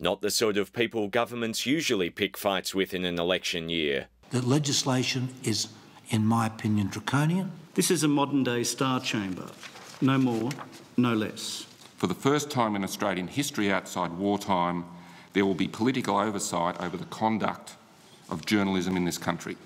not the sort of people governments usually pick fights with in an election year. The legislation is, in my opinion, draconian. This is a modern-day Star Chamber. No more, no less. For the first time in Australian history outside wartime, there will be political oversight over the conduct of journalism in this country.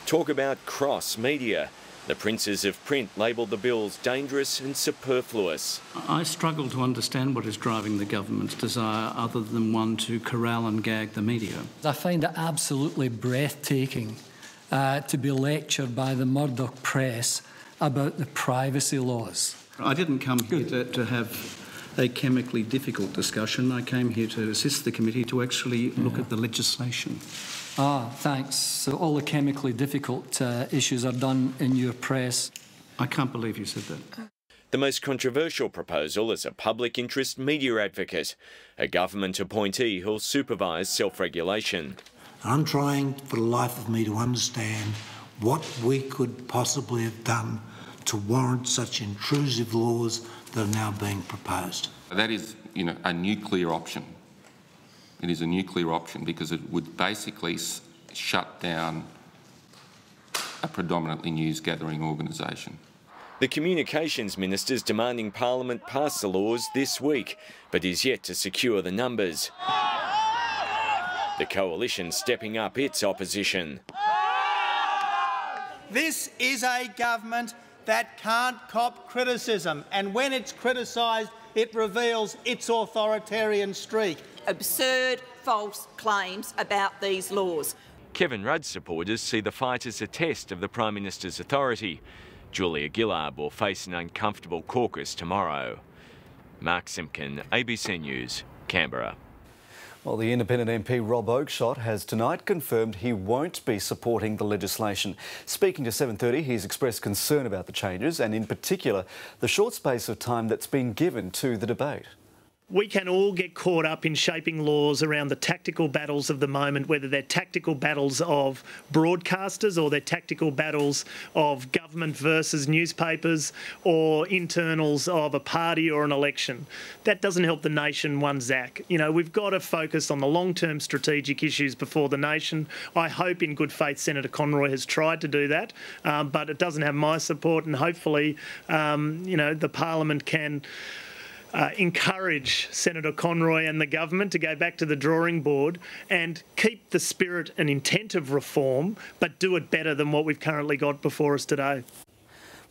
Talk about cross-media. The princes of print labelled the bills dangerous and superfluous. I struggle to understand what is driving the government's desire other than one to corral and gag the media. I find it absolutely breathtaking to be lectured by the Murdoch press about the privacy laws. I didn't come here to have a chemically difficult discussion. I came here to assist the committee to actually look at the legislation. Ah, thanks. So all the chemically difficult issues are done in your press. I can't believe you said that. The most controversial proposal is a public interest media advocate, a government appointee who'll supervise self-regulation. I'm trying for the life of me to understand what we could possibly have done to warrant such intrusive laws that are now being proposed. That is, a nuclear option. It is a nuclear option because it would basically shut down a predominantly news-gathering organisation. The Communications Minister's demanding Parliament pass the laws this week, but is yet to secure the numbers. The Coalition stepping up its opposition. This is a government that can't cop criticism, and when it's criticised, it reveals its authoritarian streak. Absurd, false claims about these laws. Kevin Rudd's supporters see the fight as a test of the Prime Minister's authority. Julia Gillard will face an uncomfortable caucus tomorrow. Mark Simpkin, ABC News, Canberra. Well, the independent MP Rob Oakeshott has tonight confirmed he won't be supporting the legislation. Speaking to 7:30, he's expressed concern about the changes and, in particular, the short space of time that's been given to the debate. We can all get caught up in shaping laws around the tactical battles of the moment, whether they're tactical battles of broadcasters or they're tactical battles of government versus newspapers or internals of a party or an election. That doesn't help the nation one zack. We've got to focus on the long-term strategic issues before the nation. I hope in good faith Senator Conroy has tried to do that, but it doesn't have my support, and hopefully, the Parliament can encourage Senator Conroy and the government to go back to the drawing board and keep the spirit and intent of reform, but do it better than what we've currently got before us today.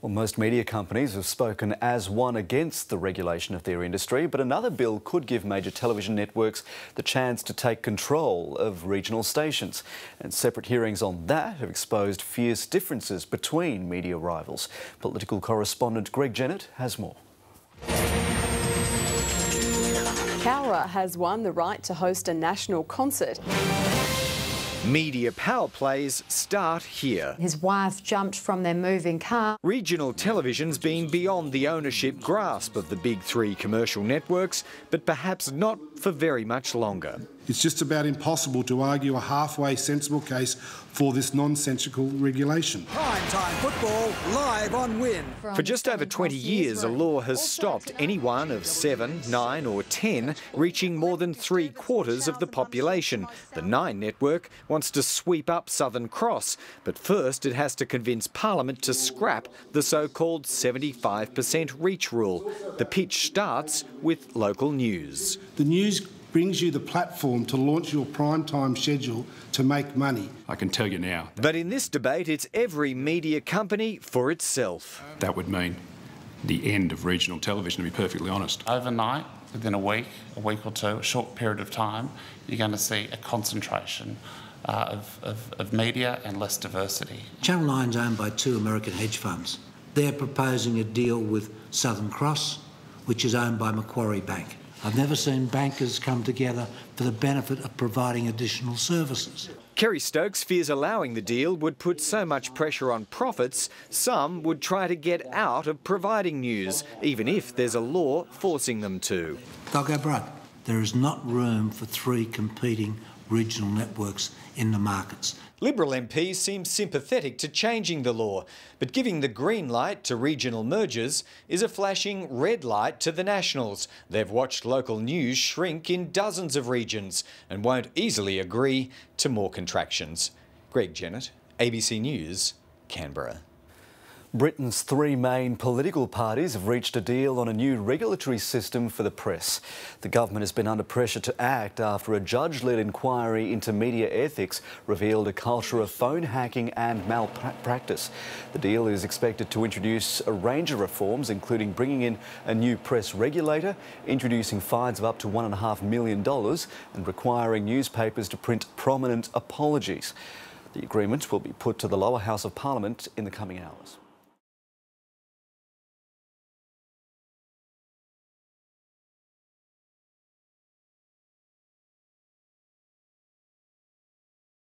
Well, most media companies have spoken as one against the regulation of their industry, but another bill could give major television networks the chance to take control of regional stations. And separate hearings on that have exposed fierce differences between media rivals. Political correspondent Greg Jennett has more. Cowra has won the right to host a national concert. Media power plays start here. His wife jumped from their moving car. Regional television's been beyond the ownership grasp of the big three commercial networks, but perhaps not for very much longer. It's just about impossible to argue a halfway sensible case for this nonsensical regulation. Primetime football live on Win. For just over 20 years, a law has stopped anyone of 7, 9 or 10 reaching more than 3/4 of the population. The Nine network wants to sweep up Southern Cross, but first it has to convince Parliament to scrap the so-called 75% reach rule. The pitch starts with local news. The news brings you the platform to launch your primetime schedule to make money. I can tell you now. But in this debate, it's every media company for itself. That would mean the end of regional television, to be perfectly honest. Overnight, within a week or two, a short period of time, you're going to see a concentration of media and less diversity. Channel 9's owned by two American hedge funds. They're proposing a deal with Southern Cross, which is owned by Macquarie Bank. I've never seen bankers come together for the benefit of providing additional services. Kerry Stokes fears allowing the deal would put so much pressure on profits, some would try to get out of providing news, even if there's a law forcing them to. They'll go broke. There is not room for three competing regional networks in the markets. Liberal MPs seem sympathetic to changing the law, but giving the green light to regional mergers is a flashing red light to the Nationals. They've watched local news shrink in dozens of regions and won't easily agree to more contractions. Greg Jennett, ABC News, Canberra. Britain's three main political parties have reached a deal on a new regulatory system for the press. The government has been under pressure to act after a judge-led inquiry into media ethics revealed a culture of phone hacking and malpractice. The deal is expected to introduce a range of reforms, including bringing in a new press regulator, introducing fines of up to $1.5 million and requiring newspapers to print prominent apologies. The agreement will be put to the lower house of Parliament in the coming hours.